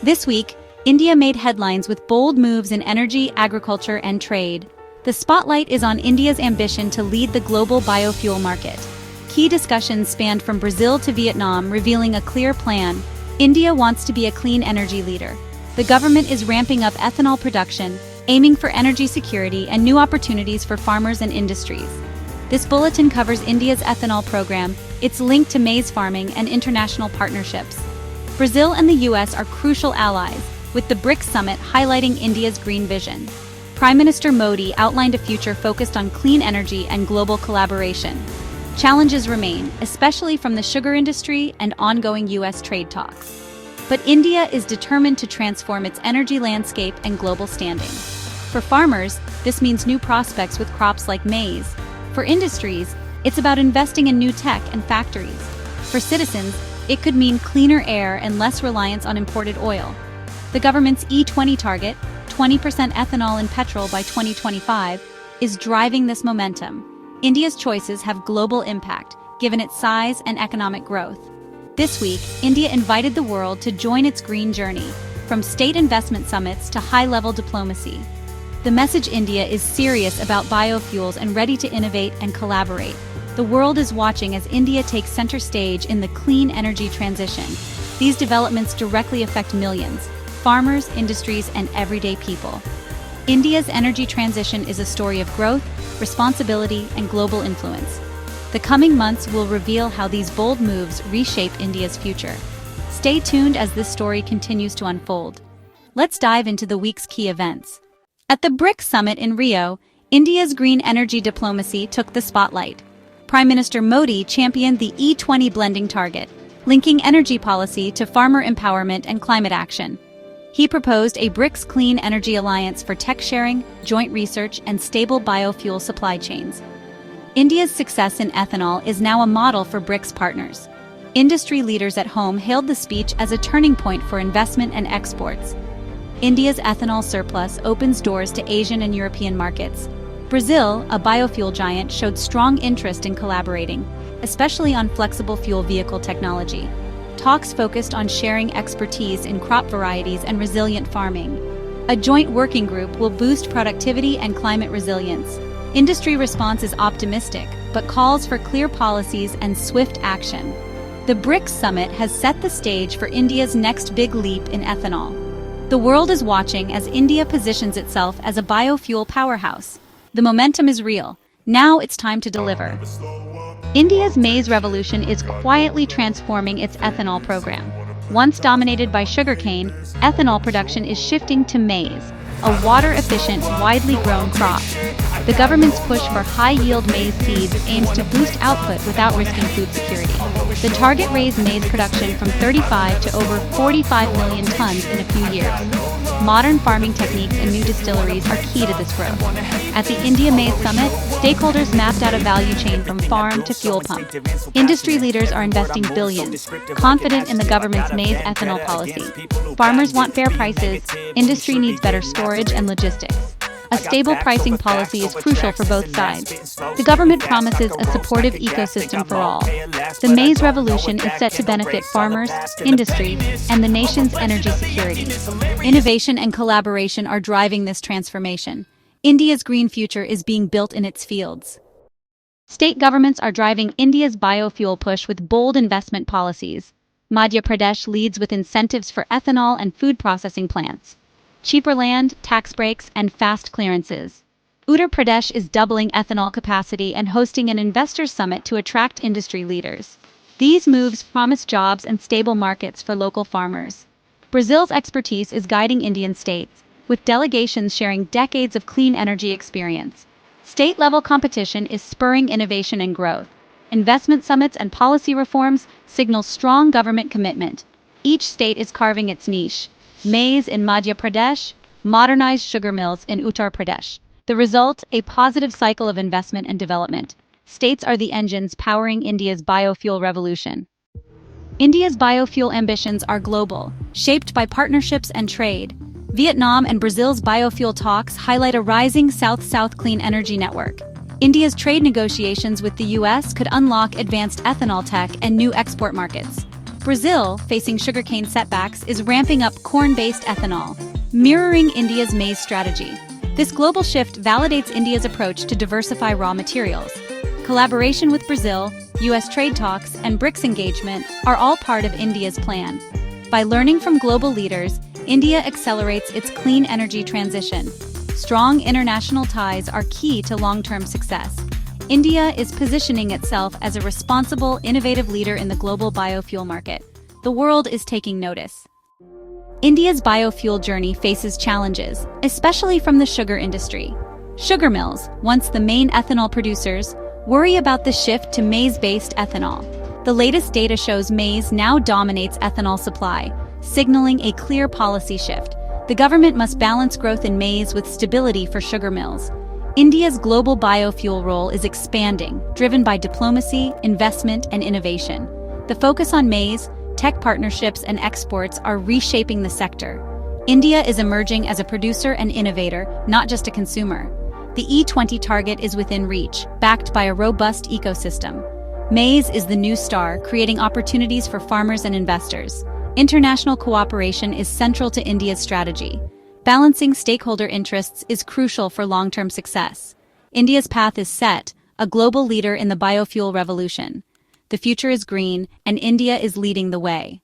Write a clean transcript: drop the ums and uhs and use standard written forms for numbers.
This week, India made headlines with bold moves in energy, agriculture, and trade. The spotlight is on India's ambition to lead the global biofuel market. Key discussions spanned from Brazil to Vietnam, revealing a clear plan. India wants to be a clean energy leader. The government is ramping up ethanol production, aiming for energy security and new opportunities for farmers and industries. This bulletin covers India's ethanol program, its link to maize farming, and international partnerships. Brazil and the US are crucial allies, with the BRICS Summit highlighting India's green vision. Prime Minister Modi outlined a future focused on clean energy and global collaboration. Challenges remain, especially from the sugar industry and ongoing US trade talks. But India is determined to transform its energy landscape and global standing. For farmers, this means new prospects with crops like maize. For industries, it's about investing in new tech and factories. For citizens, it could mean cleaner air and less reliance on imported oil. The government's E20 target, 20% ethanol in petrol by 2025, is driving this momentum. India's choices have global impact, given its size and economic growth. This week, India invited the world to join its green journey, from state investment summits to high-level diplomacy. The message: India is serious about biofuels and ready to innovate and collaborate. The world is watching as India takes center stage in the clean energy transition. These developments directly affect millions: farmers, industries, and everyday people. India's energy transition is a story of growth, responsibility, and global influence. The coming months will reveal how these bold moves reshape India's future. Stay tuned as this story continues to unfold. Let's dive into the week's key events. At the BRICS Summit in Rio, India's green energy diplomacy took the spotlight. Prime Minister Modi championed the E20 blending target, linking energy policy to farmer empowerment and climate action. He proposed a BRICS Clean Energy Alliance for tech sharing, joint research, and stable biofuel supply chains. India's success in ethanol is now a model for BRICS partners. Industry leaders at home hailed the speech as a turning point for investment and exports. India's ethanol surplus opens doors to Asian and European markets. Brazil, a biofuel giant, showed strong interest in collaborating, especially on flexible fuel vehicle technology. Talks focused on sharing expertise in crop varieties and resilient farming. A joint working group will boost productivity and climate resilience. Industry response is optimistic, but calls for clear policies and swift action. The BRICS Summit has set the stage for India's next big leap in ethanol. The world is watching as India positions itself as a biofuel powerhouse. The momentum is real. Now it's time to deliver. India's maize revolution is quietly transforming its ethanol program. Once dominated by sugarcane, ethanol production is shifting to maize, a water-efficient, widely grown crop. The government's push for high-yield maize seeds aims to boost output without risking food security. The target raised maize production from 35 to over 45 million tons in a few years. Modern farming techniques and new distilleries are key to this growth. At the India Maize Summit, stakeholders mapped out a value chain from farm to fuel pump. Industry leaders are investing billions, confident in the government's maize ethanol policy. Farmers want fair prices, industry needs better storage and logistics. A stable pricing policy is crucial for both sides. The government promises a supportive ecosystem for all. The maize revolution is set to benefit farmers, industry, and the nation's energy security. Innovation and collaboration are driving this transformation. India's green future is being built in its fields. State governments are driving India's biofuel push with bold investment policies. Madhya Pradesh leads with incentives for ethanol and food processing plants. Cheaper land, tax breaks, and fast clearances. Uttar Pradesh is doubling ethanol capacity and hosting an investors' summit to attract industry leaders. These moves promise jobs and stable markets for local farmers. Brazil's expertise is guiding Indian states, with delegations sharing decades of clean energy experience. State-level competition is spurring innovation and growth. Investment summits and policy reforms signal strong government commitment. Each state is carving its niche. Maize in Madhya Pradesh, modernized sugar mills in Uttar Pradesh. The result, a positive cycle of investment and development. States are the engines powering India's biofuel revolution. India's biofuel ambitions are global, shaped by partnerships and trade. Vietnam and Brazil's biofuel talks highlight a rising South-South clean energy network. India's trade negotiations with the US could unlock advanced ethanol tech and new export markets. Brazil, facing sugarcane setbacks, is ramping up corn-based ethanol, mirroring India's maize strategy. This global shift validates India's approach to diversify raw materials. Collaboration with Brazil, U.S. trade talks, and BRICS engagement are all part of India's plan. By learning from global leaders, India accelerates its clean energy transition. Strong international ties are key to long-term success. India is positioning itself as a responsible, innovative leader in the global biofuel market. The world is taking notice. India's biofuel journey faces challenges, especially from the sugar industry. Sugar mills, once the main ethanol producers, worry about the shift to maize-based ethanol. The latest data shows maize now dominates ethanol supply, signaling a clear policy shift. The government must balance growth in maize with stability for sugar mills. India's global biofuel role is expanding, driven by diplomacy, investment, and innovation. The focus on maize, tech partnerships, and exports are reshaping the sector. India is emerging as a producer and innovator, not just a consumer. The E20 target is within reach, backed by a robust ecosystem. Maize is the new star, creating opportunities for farmers and investors. International cooperation is central to India's strategy. Balancing stakeholder interests is crucial for long-term success. India's path is set, a global leader in the biofuel revolution. The future is green, and India is leading the way.